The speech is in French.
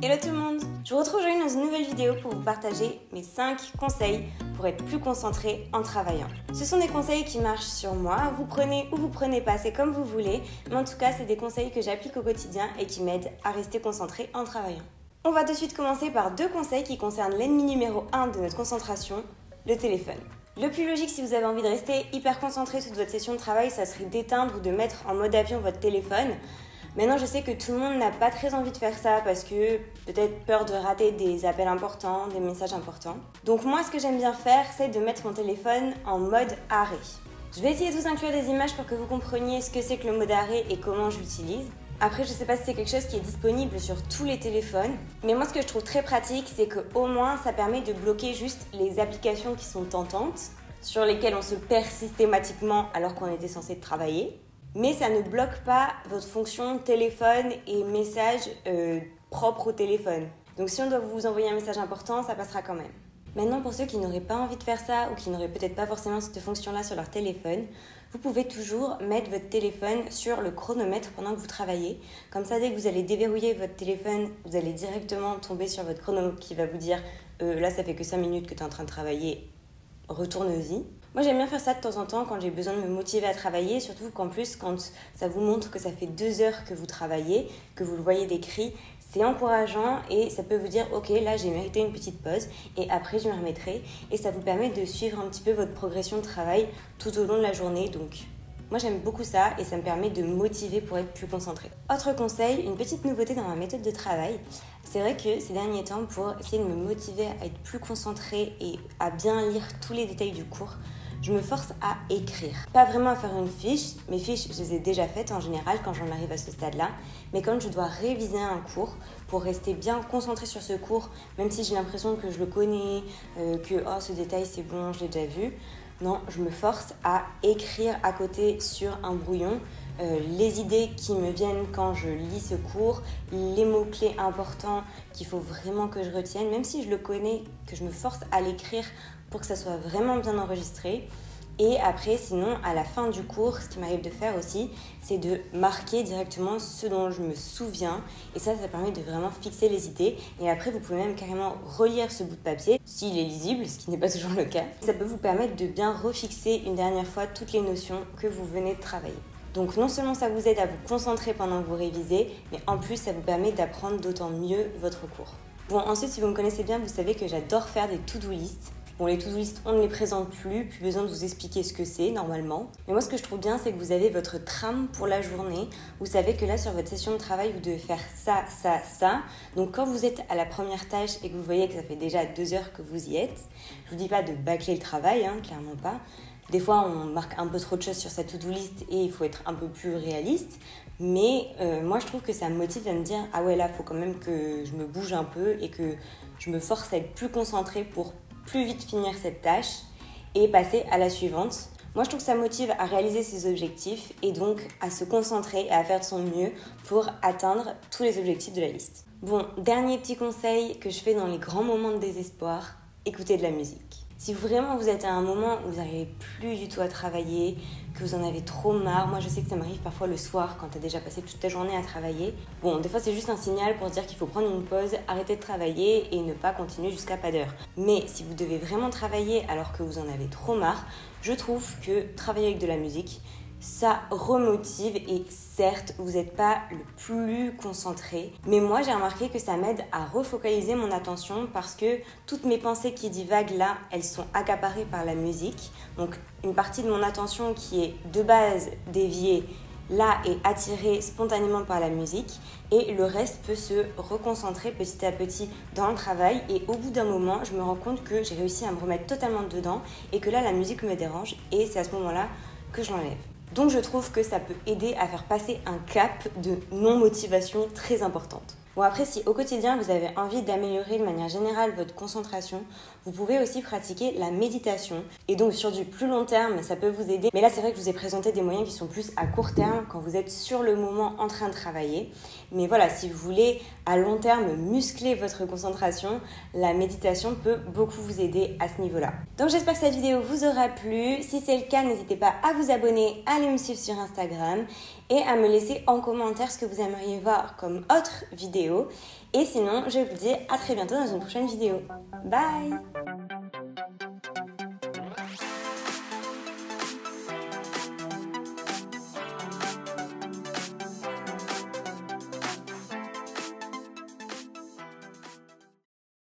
Hello tout le monde! Je vous retrouve aujourd'hui dans une nouvelle vidéo pour vous partager mes 5 conseils pour être plus concentré en travaillant. Ce sont des conseils qui marchent sur moi, vous prenez ou vous prenez pas, c'est comme vous voulez, mais en tout cas c'est des conseils que j'applique au quotidien et qui m'aident à rester concentré en travaillant. On va de suite commencer par 2 conseils qui concernent l'ennemi numéro 1 de notre concentration, le téléphone. Le plus logique si vous avez envie de rester hyper concentré sur votre session de travail, ça serait d'éteindre ou de mettre en mode avion votre téléphone. Maintenant, je sais que tout le monde n'a pas très envie de faire ça parce que peut-être peur de rater des appels importants, des messages importants. Donc moi, ce que j'aime bien faire, c'est de mettre mon téléphone en mode arrêt. Je vais essayer de vous inclure des images pour que vous compreniez ce que c'est que le mode arrêt et comment je l'utilise. Après, je ne sais pas si c'est quelque chose qui est disponible sur tous les téléphones, mais moi, ce que je trouve très pratique, c'est qu'au moins, ça permet de bloquer juste les applications qui sont tentantes, sur lesquelles on se perd systématiquement alors qu'on était censé travailler. Mais ça ne bloque pas votre fonction téléphone et message propre au téléphone. Donc si on doit vous envoyer un message important, ça passera quand même. Maintenant, pour ceux qui n'auraient pas envie de faire ça ou qui n'auraient peut-être pas forcément cette fonction-là sur leur téléphone, vous pouvez toujours mettre votre téléphone sur le chronomètre pendant que vous travaillez. Comme ça, dès que vous allez déverrouiller votre téléphone, vous allez directement tomber sur votre chrono qui va vous dire là, ça fait que 5 minutes que tu es en train de travailler, retourne-y. Moi, j'aime bien faire ça de temps en temps quand j'ai besoin de me motiver à travailler, surtout qu'en plus, quand ça vous montre que ça fait 2 heures que vous travaillez, que vous le voyez décrit, c'est encourageant et ça peut vous dire « Ok, là, j'ai mérité une petite pause et après, je me remettrai » et ça vous permet de suivre un petit peu votre progression de travail tout au long de la journée. Donc, moi, j'aime beaucoup ça et ça me permet de me motiver pour être plus concentrée. Autre conseil, une petite nouveauté dans ma méthode de travail. C'est vrai que ces derniers temps, pour essayer de me motiver à être plus concentrée et à bien lire tous les détails du cours, je me force à écrire. Pas vraiment à faire une fiche, mes fiches je les ai déjà faites en général quand j'en arrive à ce stade-là, mais quand je dois réviser un cours pour rester bien concentrée sur ce cours, même si j'ai l'impression que je le connais, que oh, ce détail c'est bon, je l'ai déjà vu, non, je me force à écrire à côté sur un brouillon les idées qui me viennent quand je lis ce cours, les mots-clés importants qu'il faut vraiment que je retienne, même si je le connais, que je me force à l'écrire pour que ça soit vraiment bien enregistré. Et après, sinon, à la fin du cours, ce qui m'arrive de faire aussi, c'est de marquer directement ce dont je me souviens. Et ça permet de vraiment fixer les idées. Et après, vous pouvez même carrément relire ce bout de papier, s'il est lisible, ce qui n'est pas toujours le cas. Ça peut vous permettre de bien refixer une dernière fois toutes les notions que vous venez de travailler. Donc non seulement ça vous aide à vous concentrer pendant que vous révisez, mais en plus, ça vous permet d'apprendre d'autant mieux votre cours. Bon, ensuite, si vous me connaissez bien, vous savez que j'adore faire des to-do lists. Bon, les to-do list, on ne les présente plus besoin de vous expliquer ce que c'est normalement. Mais moi, ce que je trouve bien, c'est que vous avez votre trame pour la journée. Vous savez que là, sur votre session de travail, vous devez faire ça, ça, ça. Donc, quand vous êtes à la première tâche et que vous voyez que ça fait déjà 2 heures que vous y êtes, je vous dis pas de bâcler le travail, clairement pas. Des fois, on marque un peu trop de choses sur sa to-do list et il faut être un peu plus réaliste. Mais moi, je trouve que ça me motive à me dire « Ah ouais, là, il faut quand même que je me bouge un peu et que je me force à être plus concentrée pour plus vite finir cette tâche et passer à la suivante. » Moi, je trouve que ça motive à réaliser ses objectifs et donc à se concentrer et à faire de son mieux pour atteindre tous les objectifs de la liste. Bon, dernier petit conseil que je fais dans les grands moments de désespoir, écoutez de la musique. Si vraiment vous êtes à un moment où vous n'arrivez plus du tout à travailler, que vous en avez trop marre, moi je sais que ça m'arrive parfois le soir quand tu as déjà passé toute ta journée à travailler. Bon, des fois c'est juste un signal pour dire qu'il faut prendre une pause, arrêter de travailler et ne pas continuer jusqu'à pas d'heure. Mais si vous devez vraiment travailler alors que vous en avez trop marre, je trouve que travailler avec de la musique, ça remotive et certes, vous n'êtes pas le plus concentré. Mais moi, j'ai remarqué que ça m'aide à refocaliser mon attention parce que toutes mes pensées qui divaguent là, elles sont accaparées par la musique. Donc, une partie de mon attention qui est de base déviée là est attirée spontanément par la musique et le reste peut se reconcentrer petit à petit dans le travail et au bout d'un moment, je me rends compte que j'ai réussi à me remettre totalement dedans et que là, la musique me dérange et c'est à ce moment-là que je l'enlève. Donc je trouve que ça peut aider à faire passer un cap de non-motivation très importante. Bon après, si au quotidien vous avez envie d'améliorer de manière générale votre concentration, vous pouvez aussi pratiquer la méditation. Et donc sur du plus long terme, ça peut vous aider. Mais là, c'est vrai que je vous ai présenté des moyens qui sont plus à court terme quand vous êtes sur le moment en train de travailler. Mais voilà, si vous voulez à long terme muscler votre concentration, la méditation peut beaucoup vous aider à ce niveau-là. Donc j'espère que cette vidéo vous aura plu. Si c'est le cas, n'hésitez pas à vous abonner, à aller me suivre sur Instagram et à me laisser en commentaire ce que vous aimeriez voir comme autre vidéo vidéo. Et sinon, je vous dis à très bientôt dans une prochaine vidéo. Bye!